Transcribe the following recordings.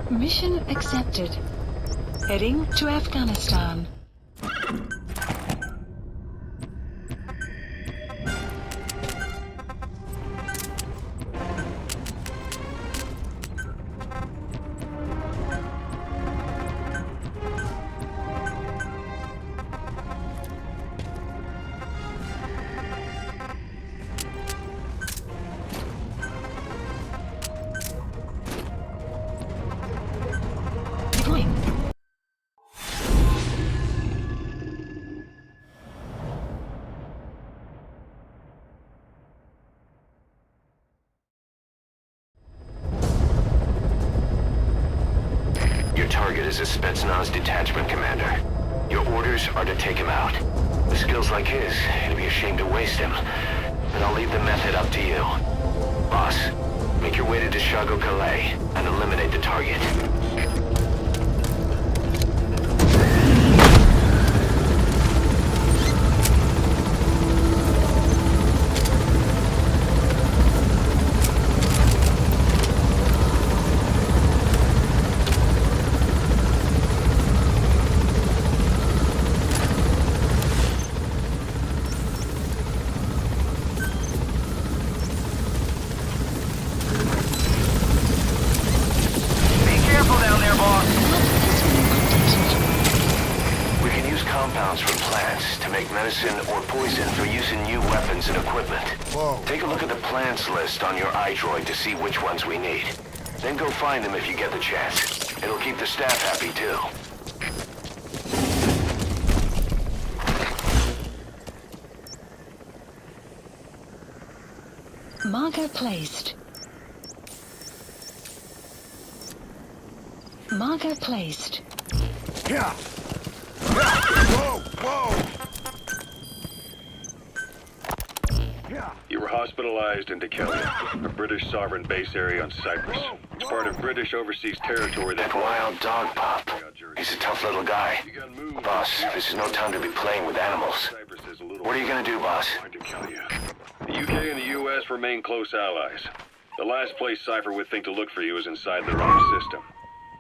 Mission accepted. Heading to Afghanistan. Target is a Spetsnaz detachment commander. Your orders are to take him out. With skills like his, it'd be a shame to waste him. But I'll leave the method up to you. Boss, make your way to Dishago Calais and eliminate the target. Medicine or poison for use in new weapons and equipment. Whoa. Take a look at the plants list on your iDroid to see which ones we need. Then go find them if you get the chance. It'll keep the staff happy too. Marker placed. Marker placed. Yeah. Whoa, whoa. You were hospitalized in Decalia, a British sovereign base area on Cyprus. It's part of British overseas territory That wild dog, Pop. He's a tough little guy. Boss, this is no time to be playing with animals. What are you gonna do, boss? The UK and the US remain close allies. The last place Cypher would think to look for you is inside their own system.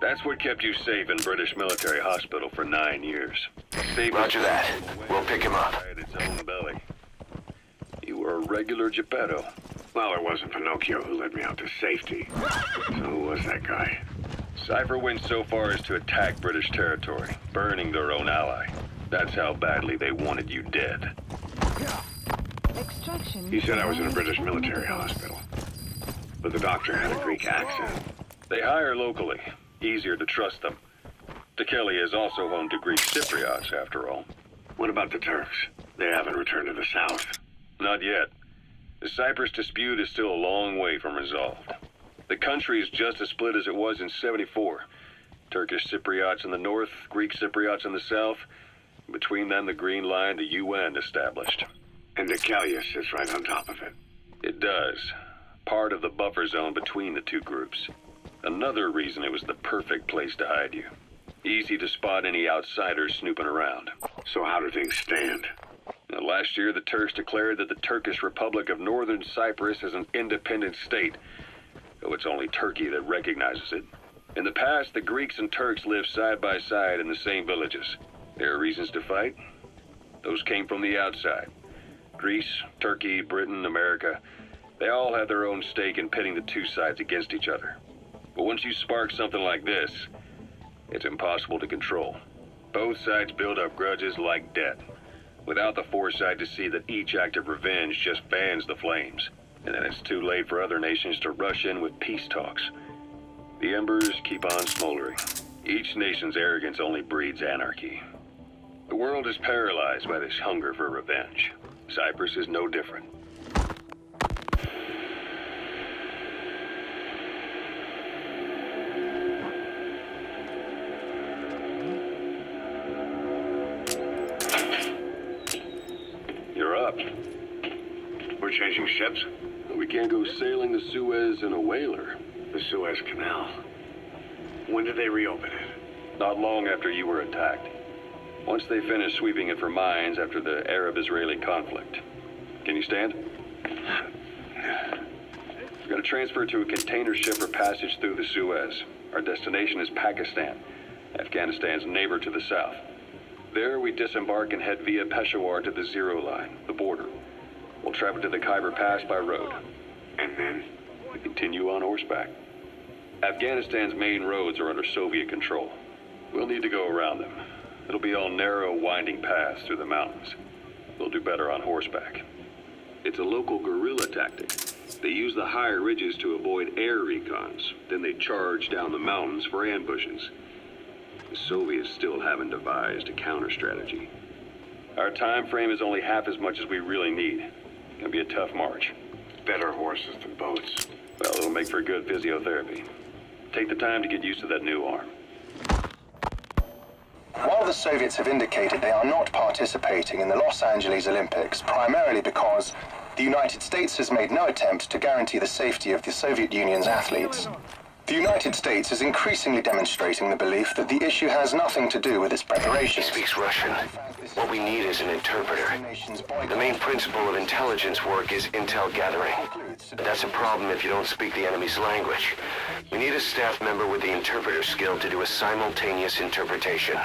That's what kept you safe in British military hospital for 9 years. Roger that. We'll pick him up. Its own belly. You were a regular Geppetto. Well, it wasn't Pinocchio who led me out to safety. So who was that guy? Cypher went so far as to attack British territory, burning their own ally. That's how badly they wanted you dead. Extraction. He said I was in a British military hospital. But the doctor had a Greek accent. They hire locally. Easier to trust them. Decalia is also home to Greek Cypriots, after all. What about the Turks? They haven't returned to the south. Not yet. The Cyprus dispute is still a long way from resolved. The country is just as split as it was in '74. Turkish Cypriots in the north, Greek Cypriots in the south. Between them, the Green Line, the UN established. And Decalia sits right on top of it. It does. Part of the buffer zone between the two groups. Another reason it was the perfect place to hide you. Easy to spot any outsiders snooping around. So how do things stand? Now, last year, the Turks declared that the Turkish Republic of Northern Cyprus is an independent state, though it's only Turkey that recognizes it. In the past, the Greeks and Turks lived side by side in the same villages. There are reasons to fight. Those came from the outside. Greece, Turkey, Britain, America, they all had their own stake in pitting the two sides against each other. But once you spark something like this, it's impossible to control. Both sides build up grudges like debt, without the foresight to see that each act of revenge just fans the flames. And then it's too late for other nations to rush in with peace talks. The embers keep on smoldering. Each nation's arrogance only breeds anarchy. The world is paralyzed by this hunger for revenge. Cyprus is no different. You're up. We're changing ships? We can't go sailing the Suez in a whaler. The Suez Canal. When did they reopen it? Not long after you were attacked. Once they finished sweeping it for mines after the Arab-Israeli conflict. Can you stand? We're going to transfer to a container ship for passage through the Suez. Our destination is Pakistan, Afghanistan's neighbor to the south. There, we disembark and head via Peshawar to the Zero Line, the border. We'll travel to the Khyber Pass by road. And then? We continue on horseback. Afghanistan's main roads are under Soviet control. We'll need to go around them. It'll be all narrow, winding paths through the mountains. We'll do better on horseback. It's a local guerrilla tactic. They use the higher ridges to avoid air recons. Then they charge down the mountains for ambushes. The Soviets still haven't devised a counter-strategy. Our time frame is only half as much as we really need. It's gonna be a tough march. Better horses than boats. Well, it'll make for good physiotherapy. Take the time to get used to that new arm. While the Soviets have indicated they are not participating in the Los Angeles Olympics, primarily because the United States has made no attempt to guarantee the safety of the Soviet Union's athletes, the United States is increasingly demonstrating the belief that the issue has nothing to do with its He preparations. speaks Russian. What we need is an interpreter. The main principle of intelligence work is intel gathering. But that's a problem if you don't speak the enemy's language. We need a staff member with the interpreter skill to do a simultaneous interpretation.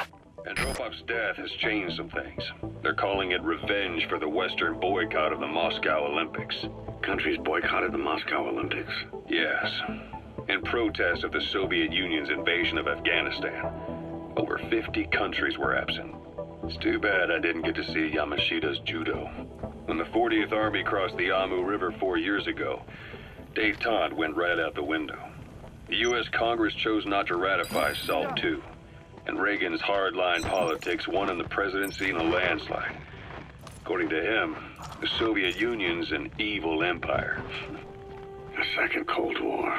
Andropov's death has changed some things. They're calling it revenge for the Western boycott of the Moscow Olympics. Countries boycotted the Moscow Olympics. Yes. In protest of the Soviet Union's invasion of Afghanistan. Over 50 countries were absent. It's too bad I didn't get to see Yamashita's judo. When the 40th Army crossed the Amu River 4 years ago, détente went right out the window. The U.S. Congress chose not to ratify SALT II, and Reagan's hardline politics won him the presidency in a landslide. According to him, the Soviet Union's an evil empire. The Second Cold War.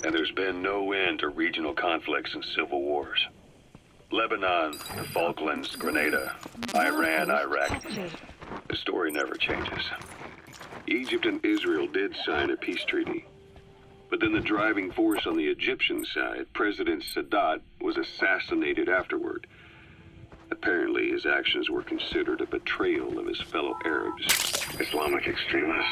And there's been no end to regional conflicts and civil wars. Lebanon, the Falklands, Grenada, Iran, Iraq. The story never changes. Egypt and Israel did sign a peace treaty. But then the driving force on the Egyptian side, President Sadat, was assassinated afterward. Apparently, his actions were considered a betrayal of his fellow Arabs. Islamic extremists.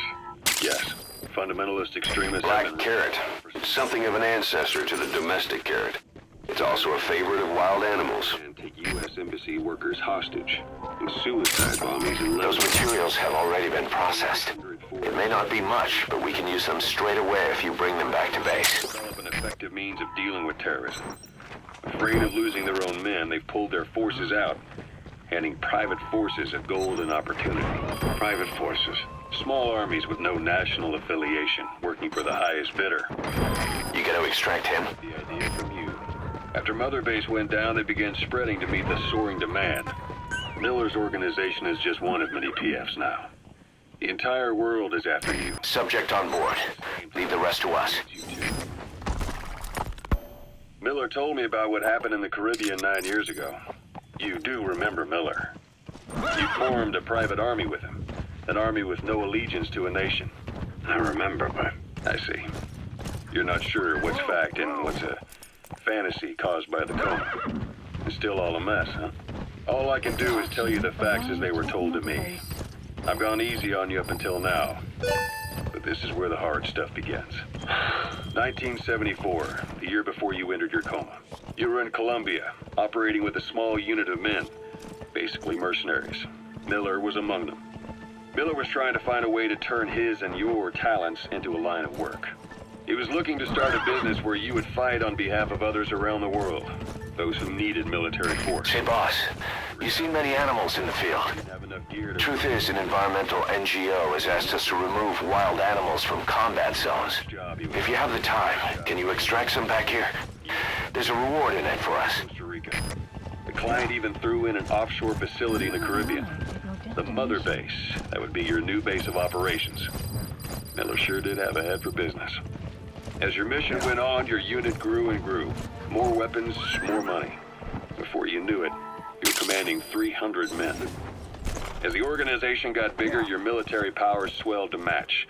Yes, fundamentalist extremists. Black carrot. Something of an ancestor to the domestic carrot. It's also a favorite of wild animals. And take U.S. embassy workers hostage. And suicide bombings in Those Lebanon. materials have already been processed. It may not be much, but we can use them straight away if you bring them back to base. Develop an effective means of dealing with terrorism. Afraid of losing their own men, they've pulled their forces out, handing private forces a golden opportunity. Private forces. Small armies with no national affiliation, working for the highest bidder. You gotta extract him. The idea from you. After Mother Base went down, they began spreading to meet the soaring demand. Miller's organization is just one of many PFs now. The entire world is after you. Subject on board. Leave the rest to us. You too. Miller told me about what happened in the Caribbean 9 years ago. You do remember Miller. You formed a private army with him. An army with no allegiance to a nation. I remember, but I see. You're not sure what's fact and what's a fantasy caused by the coma. It's still all a mess, huh? All I can do is tell you the facts as they were told to me. I've gone easy on you up until now. But this is where the hard stuff begins. 1974, the year before you entered your coma. You were in Colombia, operating with a small unit of men, basically mercenaries. Miller was among them. Miller was trying to find a way to turn his and your talents into a line of work. He was looking to start a business where you would fight on behalf of others around the world, those who needed military force. Hey, boss. You've seen many animals in the field. Didn't have enough gear to... Truth is, an environmental NGO has asked us to remove wild animals from combat zones. If you have the time, can you extract some back here? There's a reward in it for us. Costa Rica. The client even threw in an offshore facility in the Caribbean. The Mother Base. That would be your new base of operations. Miller sure did have a head for business. As your mission went on, your unit grew and grew. More weapons, more money. Before you knew it, you were commanding 300 men. As the organization got bigger, your military powers swelled to match.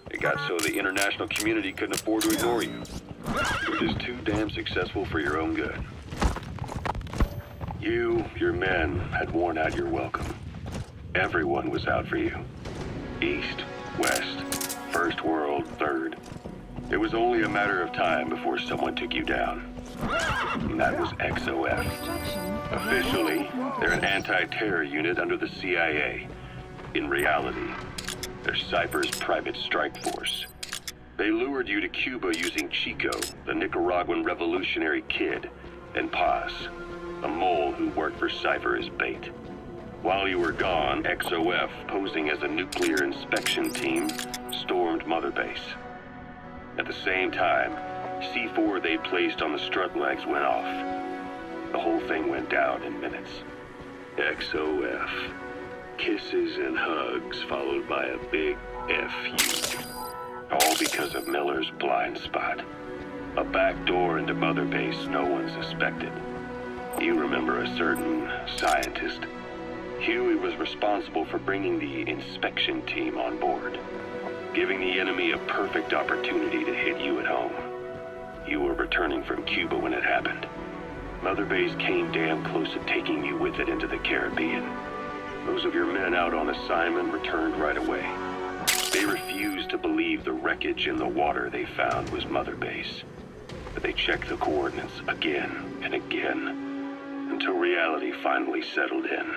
It got so the international community couldn't afford to ignore you. You were just too damn successful for your own good. You, your men, had worn out your welcome. Everyone was out for you. East, West, First World, Third. It was only a matter of time before someone took you down. And that was XOF. Officially, they're an anti-terror unit under the CIA. In reality, they're Cypher's private strike force. They lured you to Cuba using Chico, the Nicaraguan revolutionary kid, and Paz, a mole who worked for Cypher as bait. While you were gone, XOF, posing as a nuclear inspection team, stormed Mother Base. At the same time, C4 they placed on the strut legs went off. The whole thing went down in minutes. XOF. Kisses and hugs followed by a big F you. All because of Miller's blind spot. A back door into Mother Base no one suspected. You remember a certain scientist. Huey was responsible for bringing the inspection team on board, giving the enemy a perfect opportunity to hit you at home. You were returning from Cuba when it happened. Mother Base came damn close to taking you with it into the Caribbean. Those of your men out on assignment returned right away. They refused to believe the wreckage in the water they found was Mother Base. But they checked the coordinates again and again, until reality finally settled in.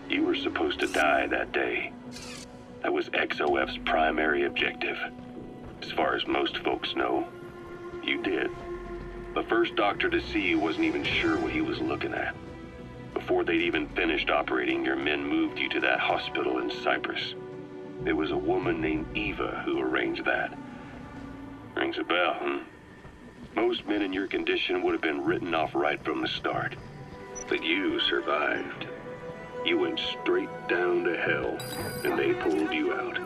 You were supposed to die that day. That was XOF's primary objective. As far as most folks know, you did. The first doctor to see you wasn't even sure what he was looking at. Before they'd even finished operating, your men moved you to that hospital in Cyprus. It was a woman named Eva who arranged that. Rings a bell, huh? Most men in your condition would have been written off right from the start. But you survived. You went straight down to hell, and they pulled you out.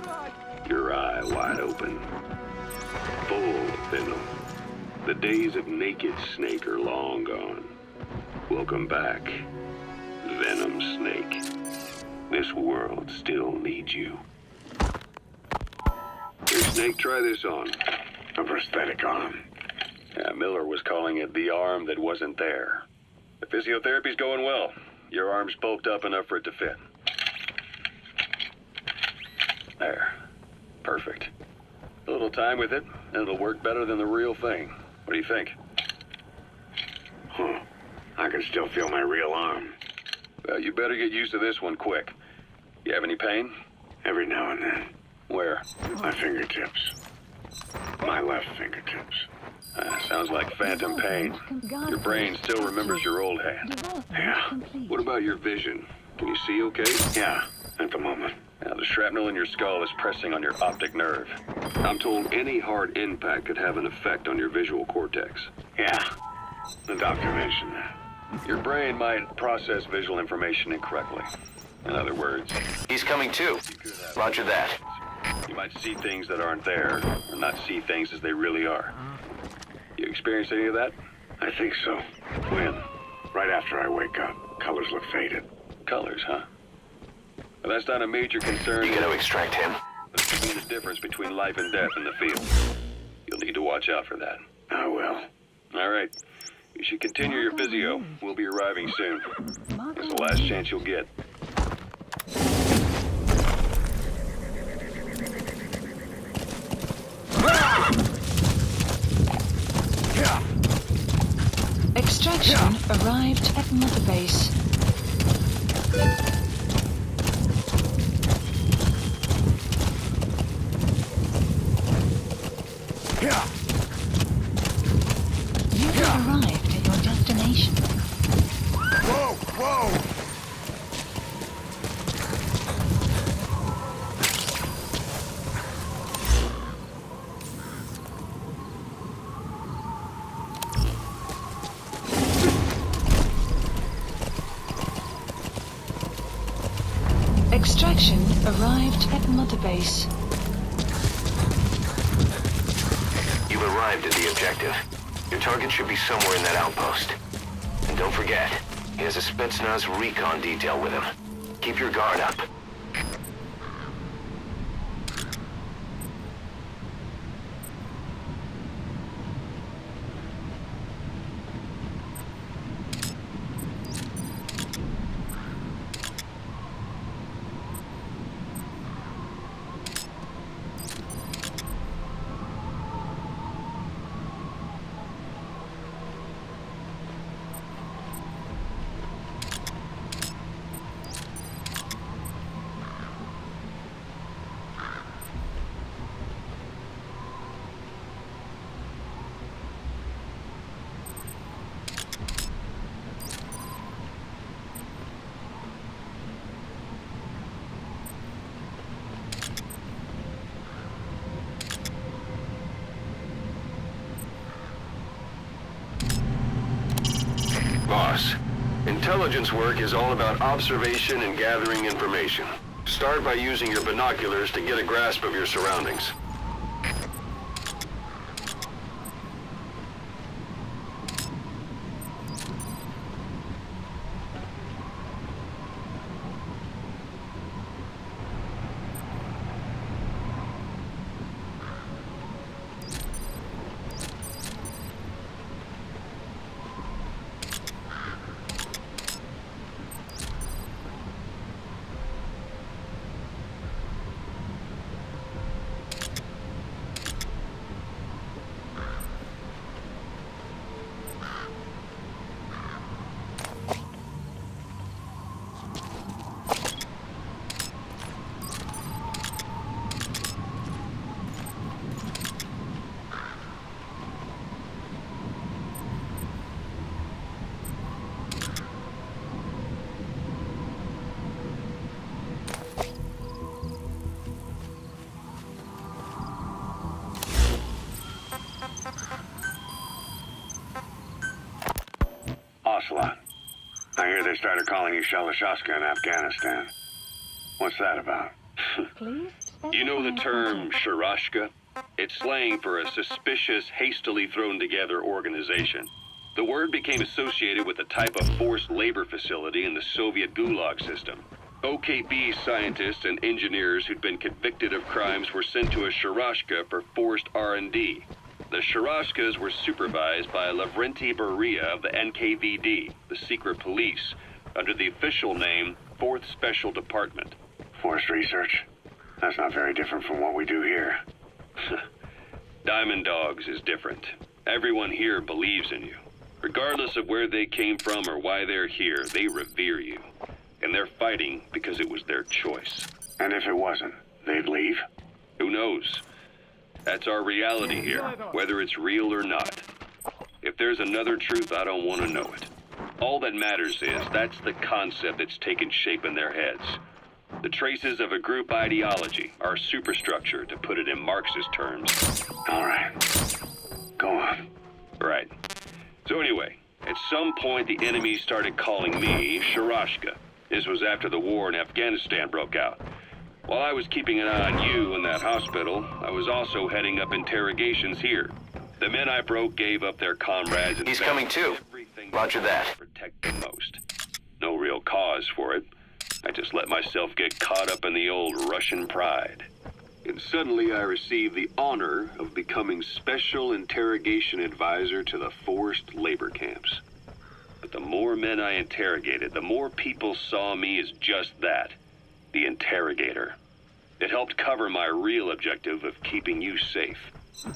Your eye wide open. Full venom. The days of naked Snake are long gone. Welcome back, Venom Snake. This world still needs you. Here, Snake, try this on. A prosthetic arm. Yeah, Miller was calling it the arm that wasn't there. The physiotherapy's going well. Your arm's bulked up enough for it to fit. There. Perfect. A little time with it, and it'll work better than the real thing. What do you think? Huh. I can still feel my real arm. Well, you better get used to this one quick. You have any pain? Every now and then. Where? My fingertips. My left fingertips. Sounds like phantom pain. Your brain still remembers your old hand. Yeah. What about your vision? Can you see okay? Yeah, at the moment. Now, the shrapnel in your skull is pressing on your optic nerve. I'm told any hard impact could have an effect on your visual cortex. Yeah. The doctor mentioned that. Your brain might process visual information incorrectly. In other words, He's coming too. Roger that. you might see things that aren't there, or not see things as they really are. You experience any of that? I think so. When? Right after I wake up, colors look faded. Colors, huh? Well, that's not a major concern. You gotta extract him. This means the difference between life and death in the field. You'll need to watch out for that. I will. All right. You should continue your physio. We'll be arriving soon. It's the last chance you'll get. Extraction arrived at Mother Base. You have arrived at your destination. Whoa, whoa! Extraction arrived at Mother Base. You've arrived at the objective. Your target should be somewhere in that outpost. And don't forget, he has a Spetsnaz recon detail with him. Keep your guard up. Intelligence work is all about observation and gathering information. Start by using your binoculars to get a grasp of your surroundings. Ocelot. I hear they started calling you Shalashaska in Afghanistan. What's that about? Please? You know the term Sharashka? It's slang for a suspicious, hastily thrown together organization. The word became associated with a type of forced labor facility in the Soviet Gulag system. OKB scientists and engineers who'd been convicted of crimes were sent to a Sharashka for forced R&D. The Sharashkas were supervised by Lavrenti Beria of the NKVD, the secret police, under the official name 4th Special Department. Forced research? That's not very different from what we do here. Diamond Dogs is different. Everyone here believes in you. Regardless of where they came from or why they're here, they revere you. And they're fighting because it was their choice. And if it wasn't, they'd leave? Who knows? That's our reality here, whether it's real or not. If there's another truth, I don't want to know it. All that matters is that's the concept that's taken shape in their heads. The traces of a group ideology, our superstructure, to put it in Marxist terms. All right. Go on. Right. So anyway, at some point the enemy started calling me Sharashka. This was after the war in Afghanistan broke out. While I was keeping an eye on you in that hospital, I was also heading up interrogations here. The men I broke gave up their comrades and He's coming too. everything Roger that. to protect them most. No real cause for it. I just let myself get caught up in the old Russian pride. And suddenly I received the honor of becoming Special Interrogation Advisor to the forced labor camps. But the more men I interrogated, the more people saw me as just that, the interrogator. It helped cover my real objective of keeping you safe.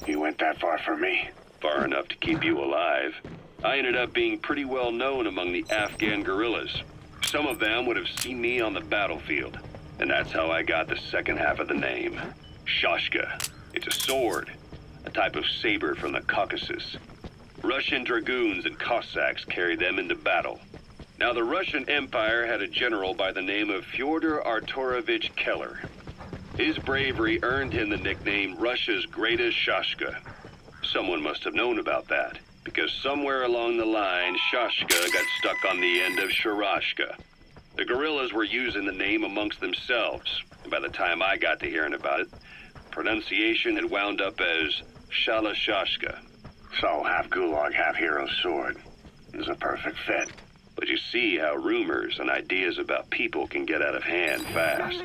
You went that far for me? Far enough to keep you alive. I ended up being pretty well known among the Afghan guerrillas. Some of them would have seen me on the battlefield. And that's how I got the second half of the name. Shashka. It's a sword. A type of saber from the Caucasus. Russian dragoons and Cossacks carried them into battle. Now, the Russian Empire had a general by the name of Fyodor Arturovich Keller. His bravery earned him the nickname Russia's Greatest Shashka. Someone must have known about that, because somewhere along the line, Shashka got stuck on the end of Sharashka. The guerrillas were using the name amongst themselves, and by the time I got to hearing about it, pronunciation had wound up as Shalashashka. So, half Gulag, half Hero Sword. Is a perfect fit. But you see how rumors and ideas about people can get out of hand fast.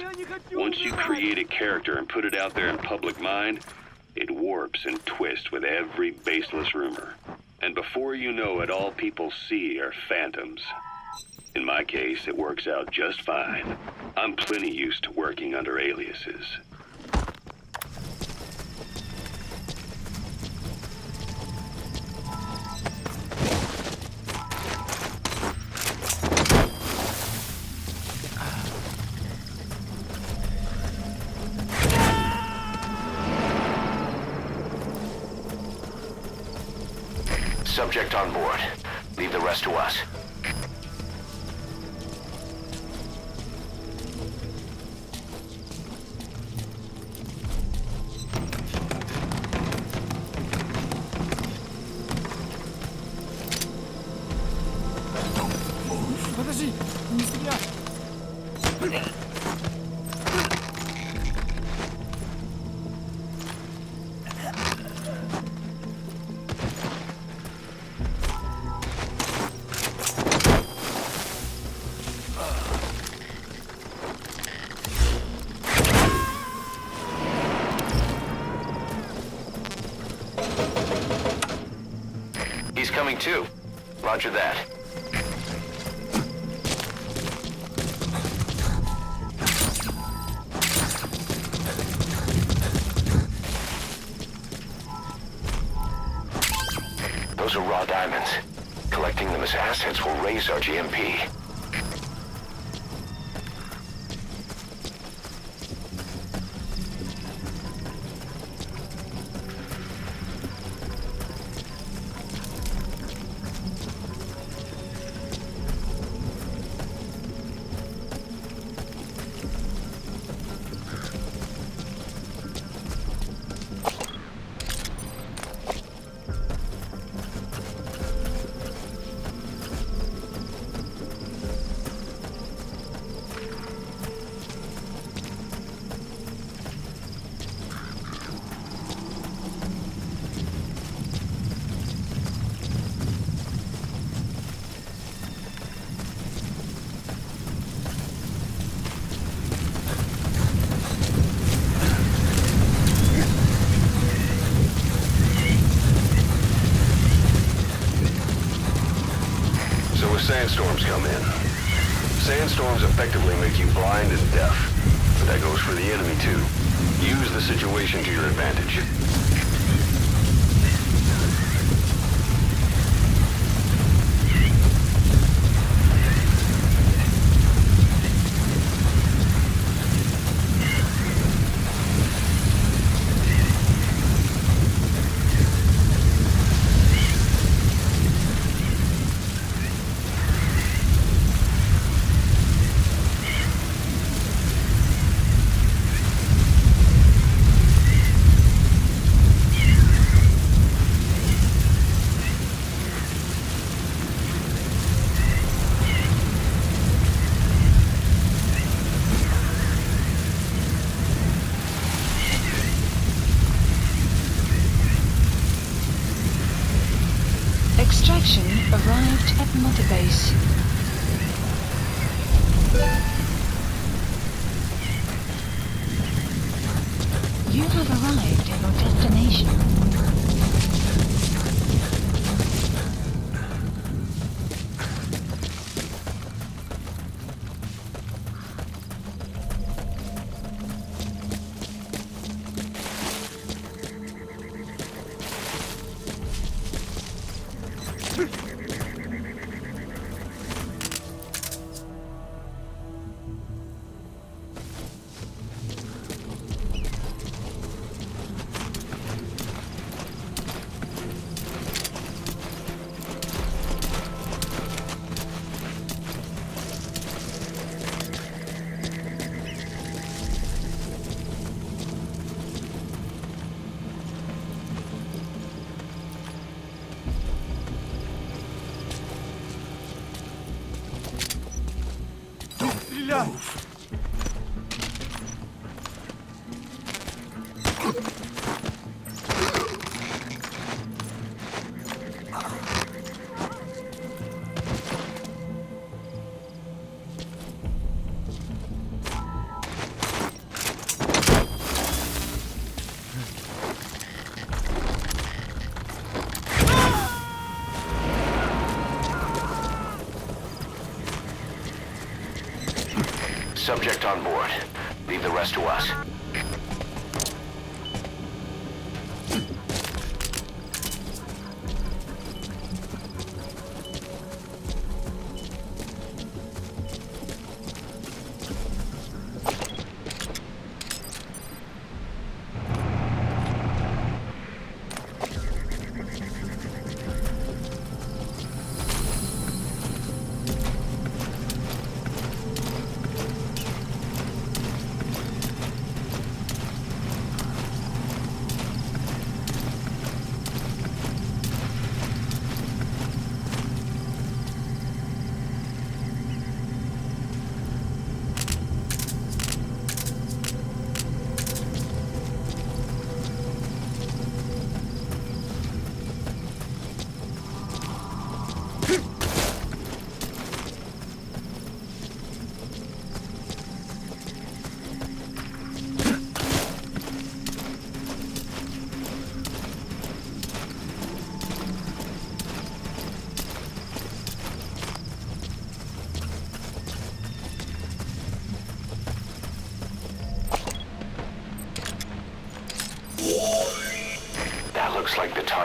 Once you create a character and put it out there in public mind, it warps and twists with every baseless rumor. And before you know it, all people see are phantoms. In my case, it works out just fine. I'm plenty used to working under aliases. Subject on board. Leave the rest to us. Don't move. Подожди! Не стреляй! He's coming too. Roger that. Those are raw diamonds. Collecting them as assets will raise our GMP. Sandstorms come in. Sandstorms effectively make you blind and deaf. But that goes for the enemy too. Use the situation to your advantage. Extraction arrived at Mother Base. You have arrived at your destination. Стреляй! Subject on board. Leave the rest to us.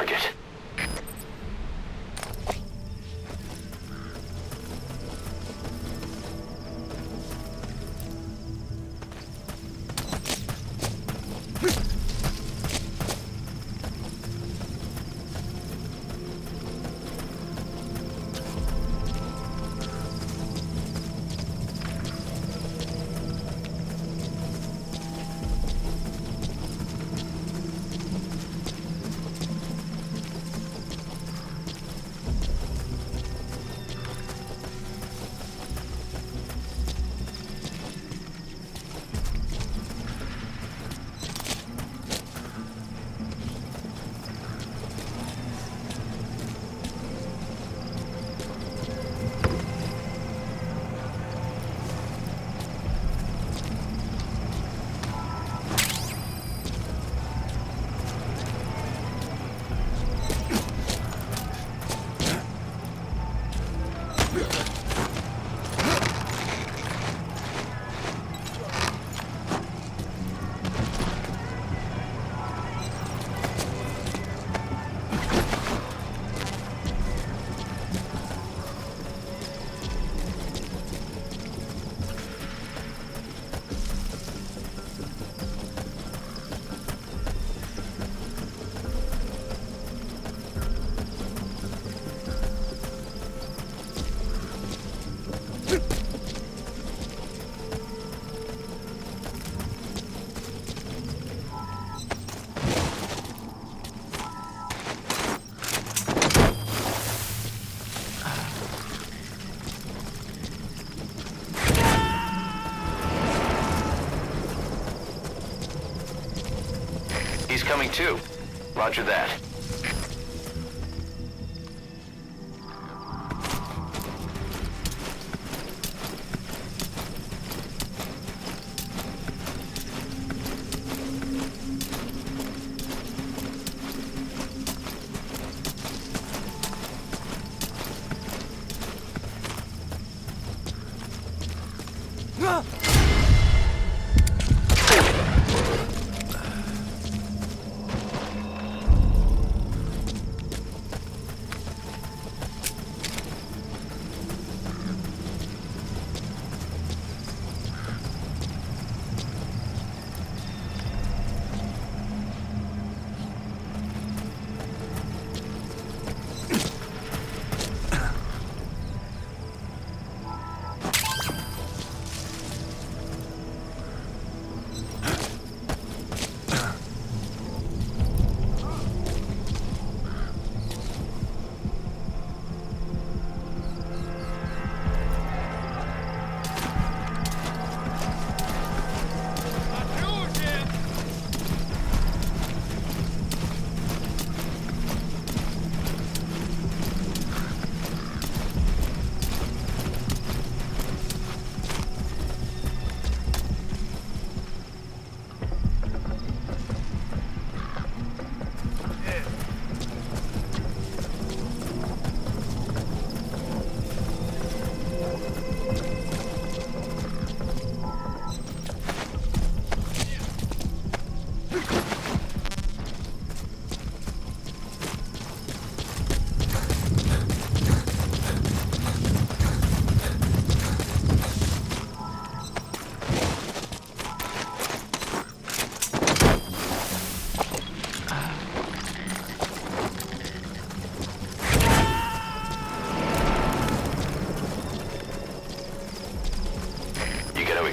target. He's coming too. Roger that.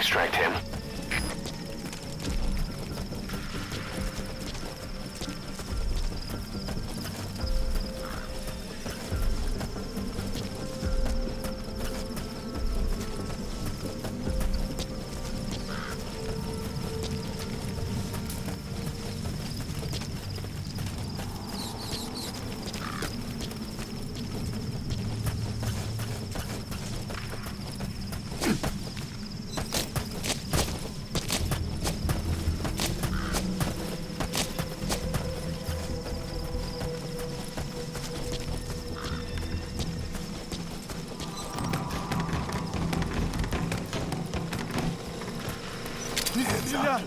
Extract him. Стреляй!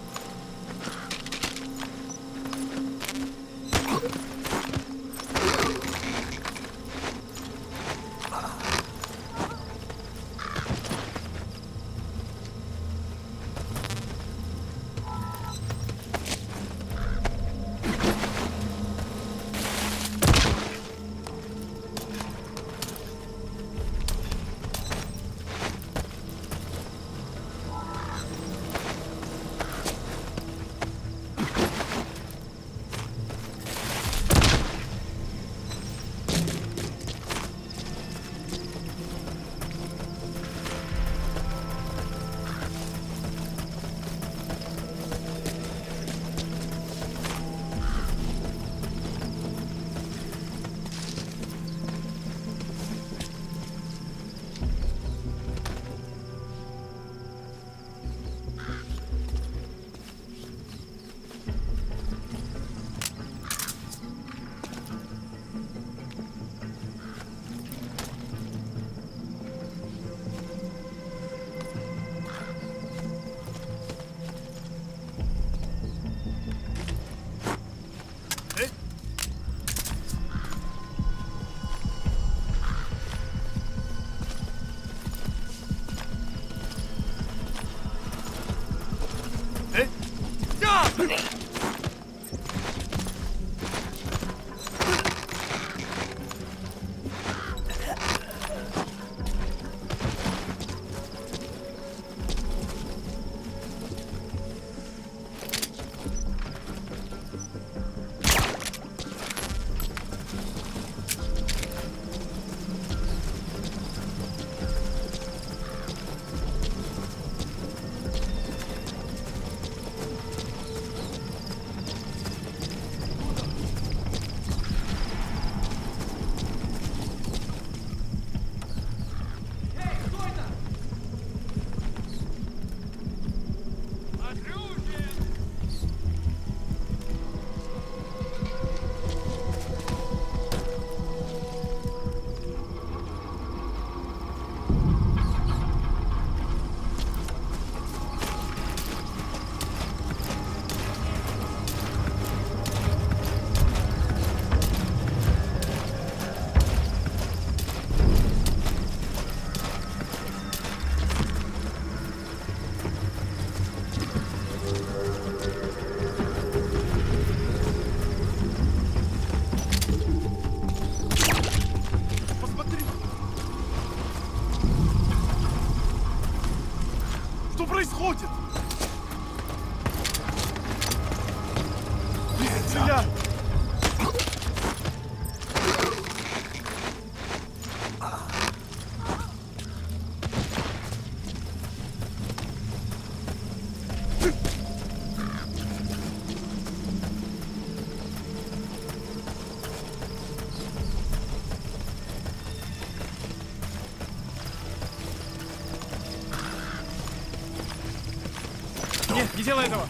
Что происходит? Стреляй! Нет, не делай этого!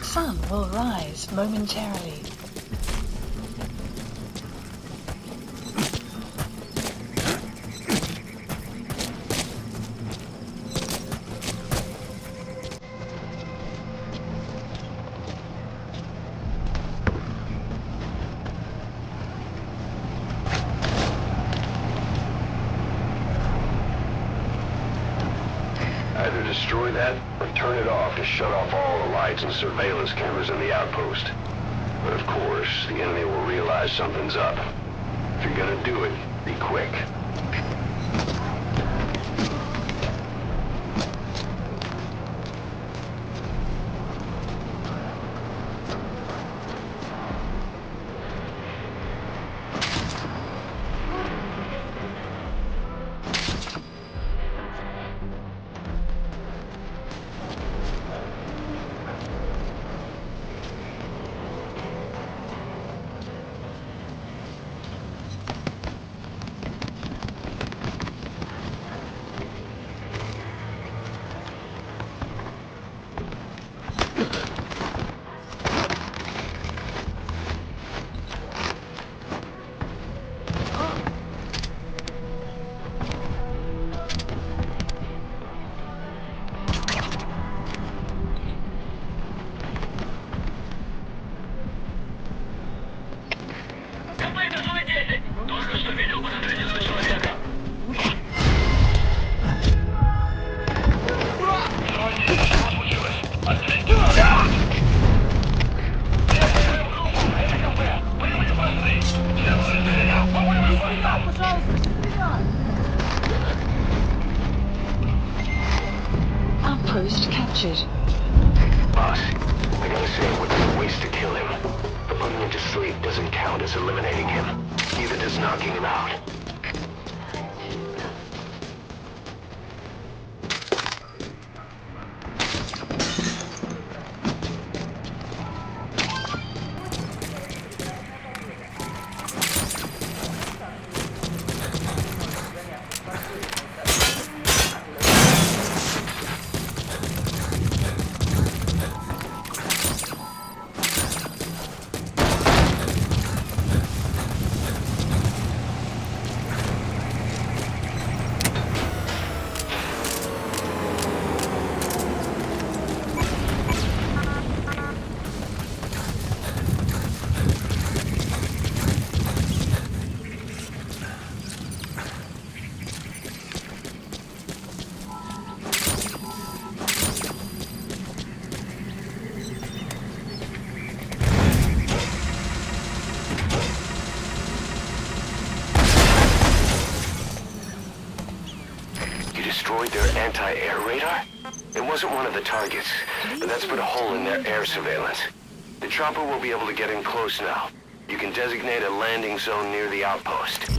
Sun will rise momentarily. Either destroy that or turn it off to shut off all the lights and surveillance cameras in the outpost. But of course, the enemy will realize something's up. If you're gonna do it, be quick. Outpost captured. Boss, I gotta say it would be a waste to kill him. But putting him to sleep doesn't count as eliminating him. Neither does knocking him out. Destroyed their anti-air radar? It wasn't one of the targets, but that's put a hole in their air surveillance. The chopper will be able to get in close now. You can designate a landing zone near the outpost.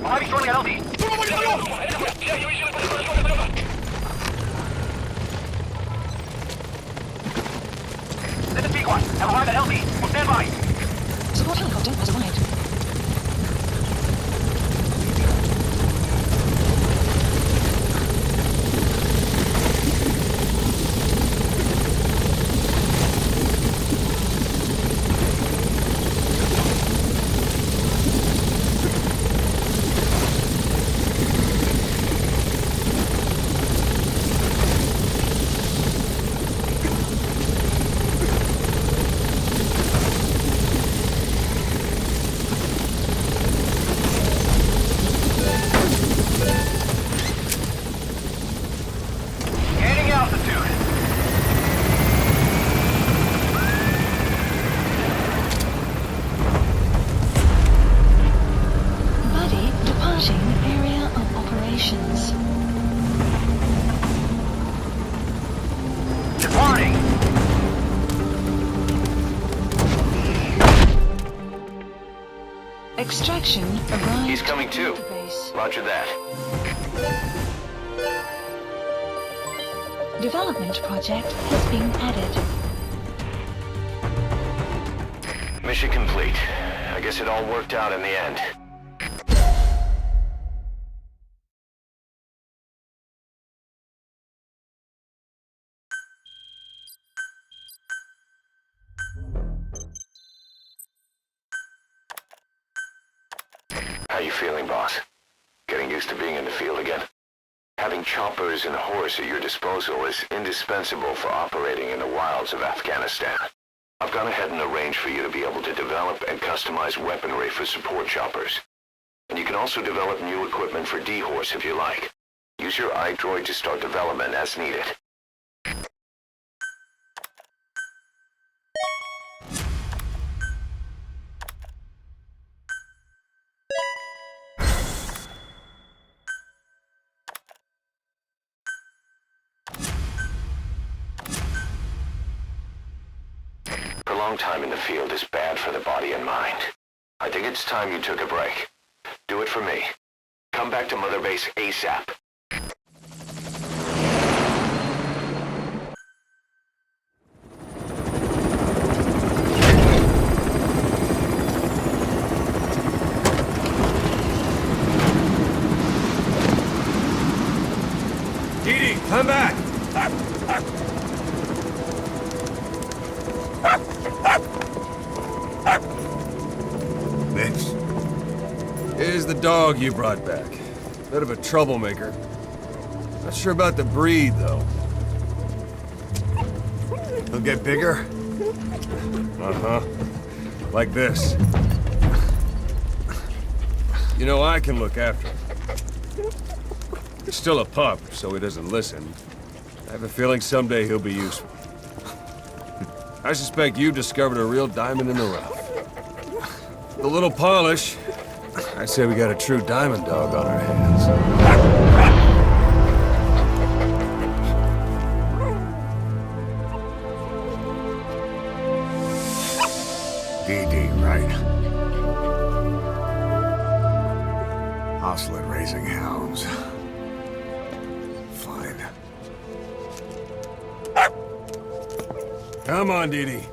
I'll be shortly at LZ. This is P1. Have arrived at LZ. We'll stand by. Support helicopter has arrived. Extraction arrived. He's coming too. Database. Roger that. Development project has been added. Mission complete. I guess it all worked out in the end. How you feeling, boss? Getting used to being in the field again? Having choppers and horse at your disposal is indispensable for operating in the wilds of Afghanistan. I've gone ahead and arranged for you to be able to develop and customize weaponry for support choppers. And you can also develop new equipment for D-Horse if you like. Use your iDroid to start development as needed. Prolonged time in the field is bad for the body and mind. I think it's time you took a break. Do it for me. Come back to Mother Base ASAP. Dee, come back! This is the dog you brought back. Bit of a troublemaker. Not sure about the breed, though. He'll get bigger? Uh-huh. Like this. You know, I can look after him. He's still a pup, so he doesn't listen. I have a feeling someday he'll be useful. I suspect you've discovered a real diamond in the rough. With a little polish, I say we got a true diamond dog on our hands. DD, right? Hostile at raising hounds. Fine. Come on, Dee Dee.